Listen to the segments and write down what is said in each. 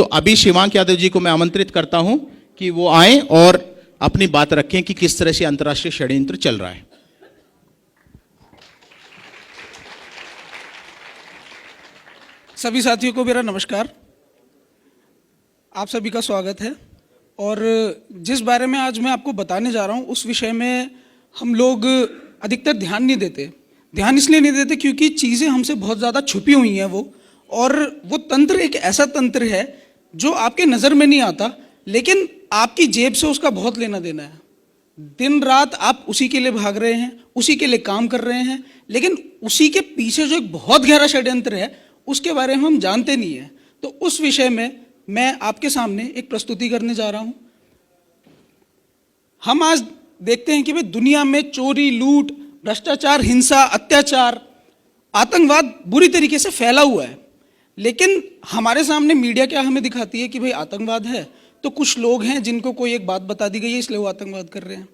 तो अभी शिवांक यादव जी को मैं आमंत्रित करता हूं कि वो आए और अपनी बात रखें कि किस तरह से अंतर्राष्ट्रीय षड्यंत्र चल रहा है। सभी साथियों को मेरा नमस्कार। आप सभी का स्वागत है। और जिस बारे में आज मैं आपको बताने जा रहा हूँ उस विषय में हम लोग अधिकतर ध्यान नहीं देते। ध्यान इसलिए नहीं देते क्योंकि चीज़ें हमसे बहुत ज़्यादा छुपी हुई हैं और वो तंत्र एक ऐसा तंत्र है जो आपके नज़र में नहीं आता, लेकिन आपकी जेब से उसका बहुत लेना देना है। दिन रात आप उसी के लिए भाग रहे हैं, उसी के लिए काम कर रहे हैं, लेकिन उसी के पीछे जो एक बहुत गहरा षड्यंत्र है उसके बारे में हम जानते नहीं हैं। तो उस विषय में मैं आपके सामने एक प्रस्तुति करने जा रहा हूं। हम आज देखते हैं कि भाई दुनिया में चोरी, लूट, भ्रष्टाचार, हिंसा, अत्याचार, आतंकवाद बुरी तरीके से फैला हुआ है। लेकिन हमारे सामने मीडिया क्या हमें दिखाती है कि भाई आतंकवाद है तो कुछ लोग हैं जिनको कोई एक बात बता दी गई है इसलिए वो आतंकवाद कर रहे हैं।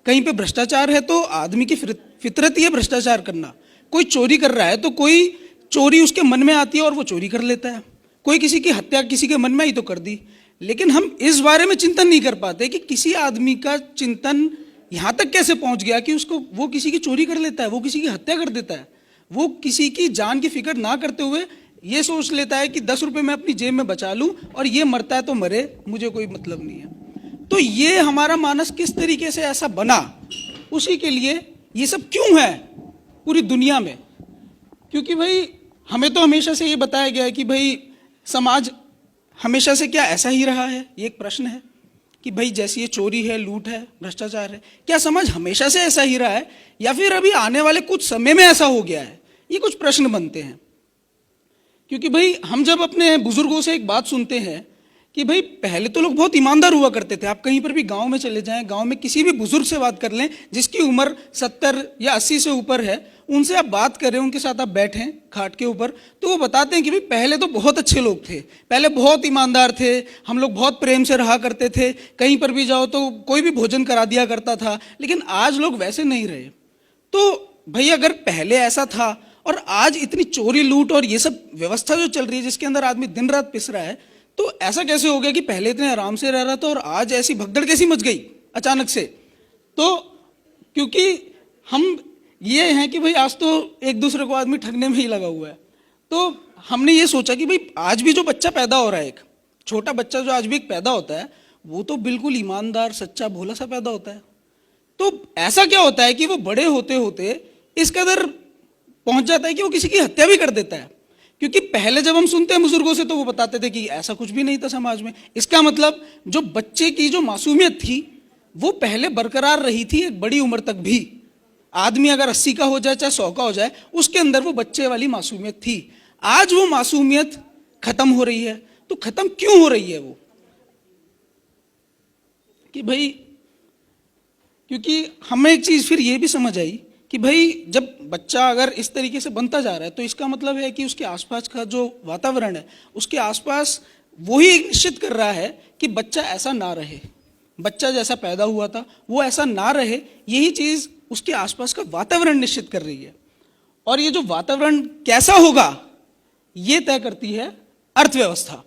कहीं पे भ्रष्टाचार है तो आदमी की फितरत ही है भ्रष्टाचार करना। कोई चोरी कर रहा है तो कोई चोरी उसके मन में आती है और वो चोरी कर लेता है। कोई किसी की हत्या किसी के मन में आई तो कर दी। लेकिन हम इस बारे में चिंतन नहीं कर पाते कि किसी आदमी का चिंतन यहाँ तक कैसे पहुँच गया कि वो किसी की चोरी कर लेता है, वो किसी की हत्या कर देता है, वो किसी की जान की फिक्र ना करते हुए ये सोच लेता है कि 10 रुपये मैं अपनी जेब में बचा लूँ और ये मरता है तो मरे, मुझे कोई मतलब नहीं है। तो ये हमारा मानस किस तरीके से ऐसा बना, उसी के लिए ये सब क्यों है पूरी दुनिया में। क्योंकि भाई हमें तो हमेशा से ये बताया गया है कि भाई समाज हमेशा से क्या ऐसा ही रहा है। ये एक प्रश्न है कि भाई जैसी ये चोरी है, लूट है, भ्रष्टाचार है, क्या समाज हमेशा से ऐसा ही रहा है या फिर अभी आने वाले कुछ समय में ऐसा हो गया है। ये कुछ प्रश्न बनते हैं। क्योंकि भाई हम जब अपने बुजुर्गों से एक बात सुनते हैं कि भाई पहले तो लोग बहुत ईमानदार हुआ करते थे। आप कहीं पर भी गांव में चले जाएं, गांव में किसी भी बुजुर्ग से बात कर लें जिसकी उम्र 70 या 80 से ऊपर है, उनसे आप बात करें, उनके साथ आप बैठें खाट के ऊपर, तो वो बताते हैं कि भाई पहले तो बहुत अच्छे लोग थे, पहले बहुत ईमानदार थे, हम लोग बहुत प्रेम से रहा करते थे, कहीं पर भी जाओ तो कोई भी भोजन करा दिया करता था। लेकिन आज लोग वैसे नहीं रहे। तो भाई अगर पहले ऐसा था और आज इतनी चोरी, लूट और ये सब व्यवस्था जो चल रही है जिसके अंदर आदमी दिन रात पिस रहा है, तो ऐसा कैसे हो गया कि पहले इतने आराम से रह रहा था और आज ऐसी भगदड़ कैसी मच गई अचानक से। तो क्योंकि हम ये हैं कि भाई आज तो एक दूसरे को आदमी ठगने में ही लगा हुआ है। तो हमने ये सोचा कि भाई आज भी जो बच्चा पैदा हो रहा है, एक छोटा बच्चा जो आज भी एक पैदा होता है, वो तो बिल्कुल ईमानदार, सच्चा, भोला सा पैदा होता है। तो ऐसा क्या होता है कि वो बड़े होते होते इस कदर पहुंच जाता है कि वो किसी की हत्या भी कर देता है। क्योंकि पहले जब हम सुनते हैं बुजुर्गों से तो वो बताते थे कि ऐसा कुछ भी नहीं था समाज में। इसका मतलब जो बच्चे की जो मासूमियत थी वो पहले बरकरार रही थी एक बड़ी उम्र तक भी। आदमी अगर 80 का हो जाए चाहे 100 का हो जाए, उसके अंदर वो बच्चे वाली मासूमियत थी। आज वो मासूमियत खत्म हो रही है। तो खत्म क्यों हो रही है वो? कि भाई क्योंकि हमें एक चीज फिर ये भी समझ आई कि भाई जब बच्चा अगर इस तरीके से बनता जा रहा है तो इसका मतलब है कि उसके आसपास का जो वातावरण है उसके आसपास वही निश्चित कर रहा है कि बच्चा ऐसा ना रहे, बच्चा जैसा पैदा हुआ था वो ऐसा ना रहे। यही चीज उसके आसपास का वातावरण निश्चित कर रही है। और ये जो वातावरण कैसा होगा ये तय करती है अर्थव्यवस्था,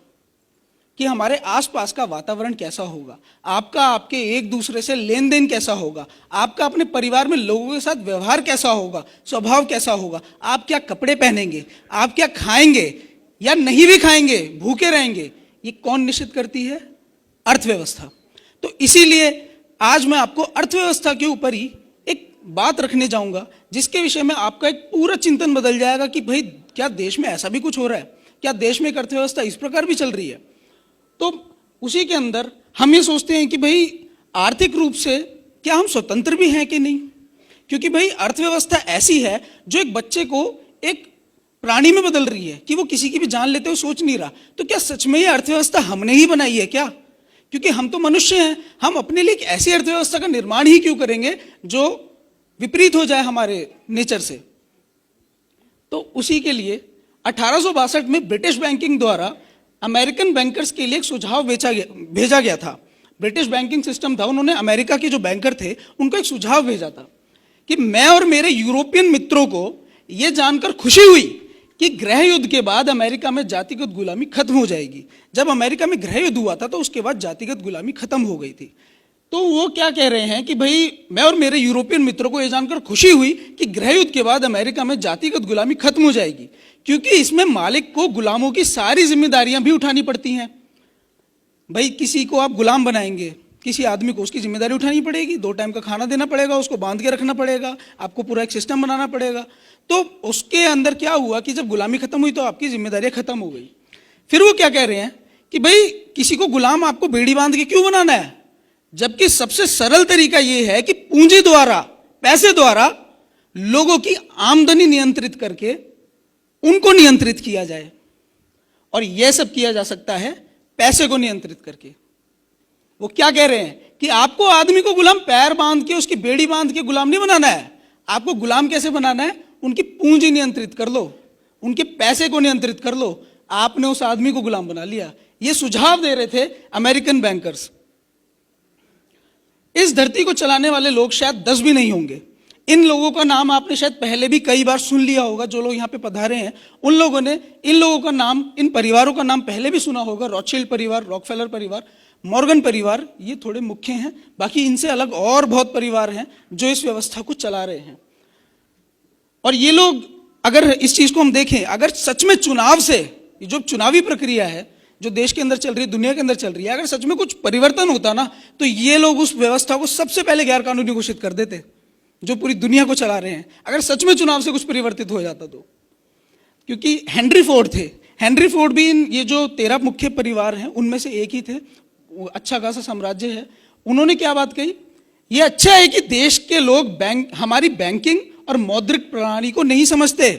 कि हमारे आसपास का वातावरण कैसा होगा, आपका आपके एक दूसरे से लेन देन कैसा होगा, आपका अपने परिवार में लोगों के साथ व्यवहार कैसा होगा, स्वभाव कैसा होगा, आप क्या कपड़े पहनेंगे, आप क्या खाएंगे या नहीं भी खाएंगे, भूखे रहेंगे, ये कौन निश्चित करती है? अर्थव्यवस्था। तो इसीलिए आज मैं आपको अर्थव्यवस्था के ऊपर ही एक बात रखने जाऊंगा जिसके विषय में आपका एक पूरा चिंतन बदल जाएगा कि भाई क्या देश में ऐसा भी कुछ हो रहा है, क्या देश में एक अर्थव्यवस्था इस प्रकार भी चल रही है। तो उसी के अंदर हम ये सोचते हैं कि भाई आर्थिक रूप से क्या हम स्वतंत्र भी हैं कि नहीं। क्योंकि भाई अर्थव्यवस्था ऐसी है जो एक बच्चे को एक प्राणी में बदल रही है कि वो किसी की भी जान लेते हुए सोच नहीं रहा। तो क्या सच में ये अर्थव्यवस्था हमने ही बनाई है क्या? क्योंकि हम तो मनुष्य हैं, हम अपने लिए एक ऐसी अर्थव्यवस्था का निर्माण ही क्यों करेंगे जो विपरीत हो जाए हमारे नेचर से। तो उसी के लिए 1862 में ब्रिटिश बैंकिंग द्वारा अमेरिकन बैंकर्स के लिए एक सुझाव भेजा गया था। ब्रिटिश बैंकिंग सिस्टम था, उन्होंने अमेरिका के जो बैंकर थे उनको एक सुझाव भेजा था कि मैं और मेरे यूरोपियन मित्रों को यह जानकर खुशी हुई कि गृह युद्ध के बाद अमेरिका में जातिगत गुलामी खत्म हो जाएगी। जब अमेरिका में गृह युद्ध हुआ था तो उसके बाद जातिगत गुलामी खत्म हो गई थी। तो वो क्या कह रहे हैं कि भाई, मैं और मेरे यूरोपियन मित्रों को ये जानकर खुशी हुई कि गृह युद्ध के बाद अमेरिका में जातिगत गुलामी खत्म हो जाएगी, क्योंकि इसमें मालिक को गुलामों की सारी जिम्मेदारियां भी उठानी पड़ती हैं। भाई, किसी को आप गुलाम बनाएंगे, किसी आदमी को उसकी जिम्मेदारी उठानी पड़ेगी, 2 टाइम का खाना देना पड़ेगा, उसको बांध के रखना पड़ेगा, आपको पूरा एक सिस्टम बनाना पड़ेगा। तो उसके अंदर क्या हुआ कि जब गुलामी खत्म हुई तो आपकी जिम्मेदारियां खत्म हो गई। फिर वो क्या कह रहे हैं कि भाई, किसी को गुलाम आपको बेड़ी बांध के क्यों बनाना है, जबकि सबसे सरल तरीका यह है कि पूंजी द्वारा, पैसे द्वारा लोगों की आमदनी नियंत्रित करके उनको नियंत्रित किया जाए। और यह सब किया जा सकता है पैसे को नियंत्रित करके। वो क्या कह रहे हैं कि आपको आदमी को गुलाम पैर बांध के, उसकी बेड़ी बांध के गुलाम नहीं बनाना है। आपको गुलाम कैसे बनाना है, उनकी पूंजी नियंत्रित कर लो, उनके पैसे को नियंत्रित कर लो। आपने उस आदमी को गुलाम बना लिया। ये सुझाव दे रहे थे अमेरिकन बैंकर्स। इस धरती को चलाने वाले लोग शायद 10 भी नहीं होंगे। इन लोगों का नाम आपने शायद पहले भी कई बार सुन लिया होगा। जो लोग यहाँ पे पधारे हैं उन लोगों ने इन लोगों का नाम, इन परिवारों का नाम पहले भी सुना होगा। रॉथशिल्ड परिवार, रॉकफेलर परिवार, मॉर्गन परिवार, ये थोड़े मुख्य हैं। बाकी इनसे अलग और बहुत परिवार हैं जो इस व्यवस्था को चला रहे हैं। और ये लोग, अगर इस चीज को हम देखें, अगर सच में चुनाव से, जो चुनावी प्रक्रिया है जो देश के अंदर चल रही है, दुनिया के अंदर चल रही है, अगर सच में कुछ परिवर्तन होता ना, तो ये लोग उस व्यवस्था को सबसे पहले गैर कानूनी घोषित कर देते जो पूरी दुनिया को चला रहे हैं। अगर सच में चुनाव से कुछ परिवर्तित हो जाता तो, क्योंकि हेनरी फोर्ड थे। हेनरी फोर्ड भी ये जो 13 मुख्य परिवार हैं उनमें से एक ही थे। वो अच्छा खासा साम्राज्य है। उन्होंने क्या बात कही, ये अच्छा है कि देश के लोग हमारी बैंकिंग और मौद्रिक प्रणाली को नहीं समझते।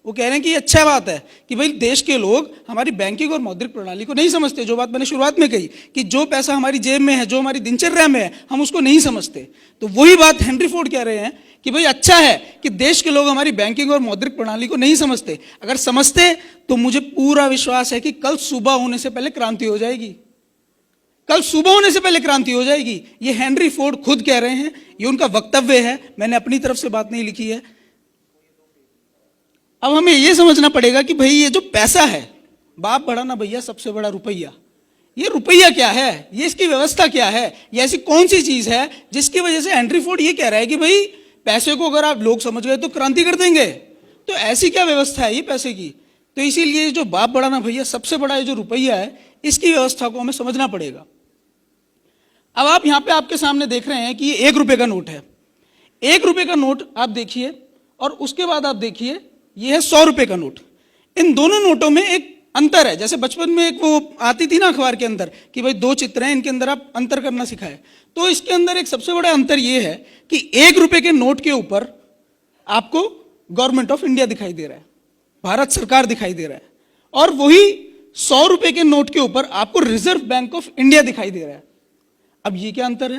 वो कह रहे हैं कि ये अच्छा बात है कि भाई देश के लोग हमारी बैंकिंग और मौद्रिक प्रणाली को नहीं समझते। जो बात मैंने शुरुआत में कही कि जो पैसा हमारी जेब में है, जो हमारी दिनचर्या में है, हम उसको नहीं समझते। तो वही बात हेनरी फोर्ड कह रहे हैं कि भाई अच्छा है कि देश के लोग हमारी बैंकिंग और मौद्रिक प्रणाली को नहीं समझते। अगर समझते तो मुझे पूरा विश्वास है कि कल सुबह होने से पहले क्रांति हो जाएगी। कल सुबह होने से पहले क्रांति हो जाएगी। ये हेनरी फोर्ड खुद कह रहे हैं, ये उनका वक्तव्य है, मैंने अपनी तरफ से बात नहीं लिखी है। अब हमें यह समझना पड़ेगा कि भाई ये जो पैसा है, बाप बड़ा ना भैया सबसे बड़ा रुपया, ये रुपया क्या है, ये इसकी व्यवस्था क्या है, ये ऐसी कौन सी चीज है जिसकी वजह से हेनरी फोर्ड ये कह रहा है कि भाई पैसे को अगर आप लोग समझ गए तो क्रांति कर देंगे। तो ऐसी क्या व्यवस्था है ये पैसे की। तो इसीलिए जो बाप बड़ा ना भैया सबसे बड़ा ये जो रुपया है, इसकी व्यवस्था को हमें समझना पड़ेगा। अब आप यहां पे आपके सामने देख रहे हैं कि ये 1 रुपए का नोट है। 1 रुपए का नोट आप देखिए, और उसके बाद आप देखिए ये है 100 रुपए का नोट। इन दोनों नोटों में एक अंतर है। जैसे बचपन में एक वो आती थी ना अखबार के अंदर कि भाई 2 चित्र हैं, इनके अंदर आप अंतर करना सिखाए। तो इसके अंदर एक सबसे बड़ा अंतर ये है कि 1 रुपए के नोट के ऊपर आपको गवर्नमेंट ऑफ इंडिया दिखाई दे रहा है, भारत सरकार दिखाई दे रहा है, और वही 100 रुपए के नोट के ऊपर आपको रिजर्व बैंक ऑफ इंडिया दिखाई दे रहा है। अब ये क्या अंतर है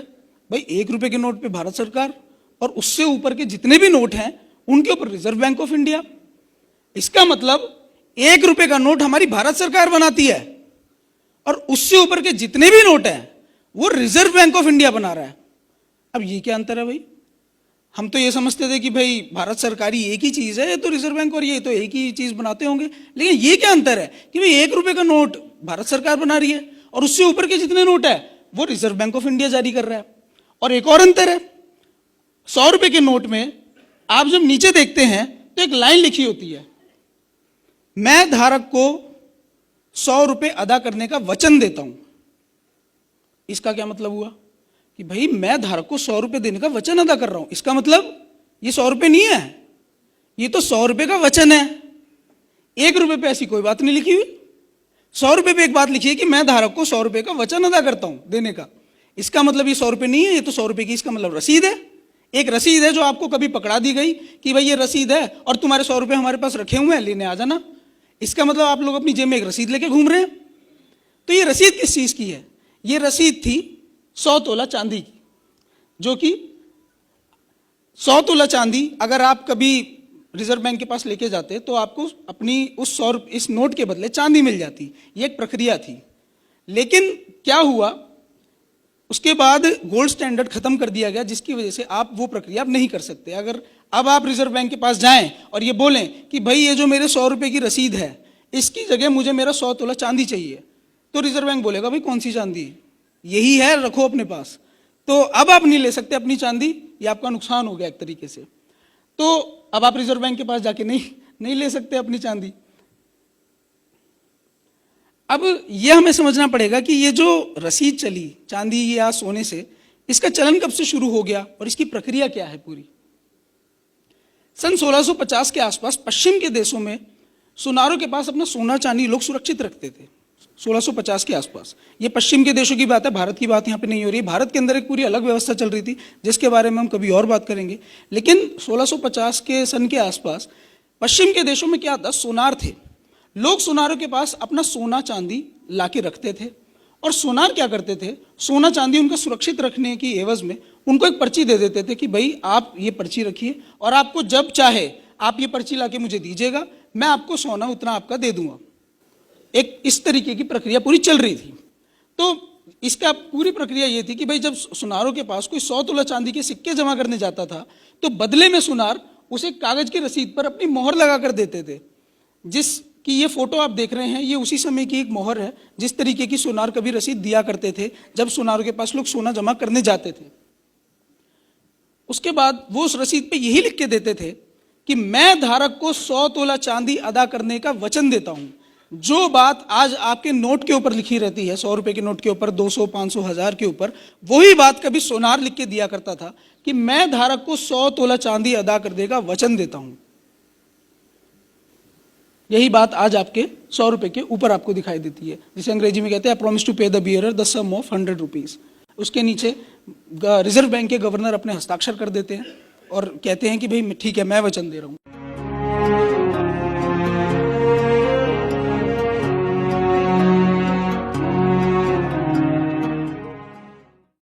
भाई, 1 रुपए के नोट पे भारत सरकार और उससे ऊपर के जितने भी नोट हैं उनके ऊपर रिजर्व बैंक ऑफ इंडिया। इसका मतलब 1 रुपए का नोट हमारी भारत सरकार बनाती है और उससे ऊपर के जितने भी नोट हैं वो रिजर्व बैंक ऑफ इंडिया बना रहा है। अब ये क्या अंतर है भाई, हम तो ये समझते थे कि भाई भारत सरकारी एक ही चीज है, ये तो रिजर्व बैंक और ये तो एक ही चीज बनाते होंगे। लेकिन ये क्या अंतर है कि भाई 1 रुपए का नोट भारत सरकार बना रही है और उससे ऊपर के जितने नोट है वो रिजर्व बैंक ऑफ इंडिया जारी कर रहा है। और एक और अंतर है, 100 रुपए के नोट में आप जब नीचे देखते हैं तो एक लाइन लिखी होती है, मैं धारक को 100 रुपए अदा करने का वचन देता हूं। इसका क्या मतलब हुआ कि भाई मैं धारक को 100 रुपए देने का वचन अदा कर रहा हूं। इसका मतलब ये 100 रुपए नहीं है, ये तो 100 रुपए का वचन है। 1 रुपए पे ऐसी कोई बात नहीं लिखी हुई। 100 रुपए पे एक बात लिखी है कि मैं धारक को 100 रुपए का वचन अदा करता हूं देने का। इसका मतलब ये 100 रुपए नहीं है, ये तो 100 रुपए की इसका मतलब रसीद है। एक रसीद है जो आपको कभी पकड़ा दी गई कि भाई ये रसीद है और तुम्हारे 100 रुपए हमारे पास रखे हुए हैं, लेने आ जाना। इसका मतलब आप लोग अपनी जेब में एक रसीद लेके घूम रहे हैं। तो ये रसीद किस चीज की है, ये रसीद थी 100 तोला चांदी की, जो कि 100 तोला चांदी अगर आप कभी रिजर्व बैंक के पास लेके जाते तो आपको अपनी उस 100 इस नोट के बदले चांदी मिल जाती। ये एक प्रक्रिया थी। लेकिन क्या हुआ, उसके बाद गोल्ड स्टैंडर्ड खत्म कर दिया गया, जिसकी वजह से आप वो प्रक्रिया अब नहीं कर सकते। अगर अब आप रिजर्व बैंक के पास जाएं और ये बोलें कि भाई ये जो मेरे 100 रुपए की रसीद है, इसकी जगह मुझे मेरा 100 तोला चांदी चाहिए, तो रिजर्व बैंक बोलेगा भाई कौन सी चांदी, यही है, रखो अपने पास। तो अब आप नहीं ले सकते अपनी चांदी, ये आपका नुकसान हो गया एक तरीके से। तो अब आप रिजर्व बैंक के पास जाके नहीं ले सकते अपनी चांदी। अब यह हमें समझना पड़ेगा कि ये जो रसीद चली चांदी या सोने से, इसका चलन कब से शुरू हो गया और इसकी प्रक्रिया क्या है पूरी। सन 1650 के आसपास पश्चिम के देशों में सुनारों के पास अपना सोना चांदी लोग सुरक्षित रखते थे। 1650 के आसपास, ये पश्चिम के देशों की बात है, भारत की बात यहाँ पे नहीं हो रही है। भारत के अंदर एक पूरी अलग व्यवस्था चल रही थी जिसके बारे में हम कभी और बात करेंगे। लेकिन 1650 के सन के आसपास पश्चिम के देशों में क्या था, सोनार थे। लोग सोनारों के पास अपना सोना चांदी लाके रखते थे और सोनार क्या करते थे, सोना चांदी उनका सुरक्षित रखने की एवज में उनको एक पर्ची दे देते थे कि भाई आप ये पर्ची रखिए और आपको जब चाहे आप ये पर्ची लाके मुझे दीजिएगा, मैं आपको सोना उतना आपका दे दूंगा। एक इस तरीके की प्रक्रिया पूरी चल रही थी। तो इसका पूरी प्रक्रिया ये थी कि भाई जब सुनारों के पास कोई 100 तोला चांदी के सिक्के जमा करने जाता था तो बदले में सुनार उसे कागज की रसीद पर अपनी मोहर लगा कर देते थे। जिसकी ये फोटो आप देख रहे हैं, ये उसी समय की एक मोहर है जिस तरीके की सुनार कभी रसीद दिया करते थे जब सुनारों के पास लोग सोना जमा करने जाते थे। उसके बाद वो उस रसीद पे यही लिख के देते थे कि मैं धारक को 100 तोला चांदी अदा करने का वचन देता हूं। जो बात आज आपके नोट के ऊपर लिखी रहती है, 100 रुपए के नोट के ऊपर, 200, 500, 1000 के ऊपर, वही बात कभी सोनार लिख के दिया करता था कि मैं धारक को 100 तोला चांदी अदा करने का वचन देता हूं। यही बात आज आपके 100 रुपए के ऊपर आपको दिखाई देती है, जिसे अंग्रेजी में कहते हैं I promise to pay the bearer the sum of 100 rupees. उसके नीचे रिजर्व बैंक के गवर्नर अपने हस्ताक्षर कर देते हैं और कहते हैं कि भाई ठीक है, मैं वचन दे रहा हूं।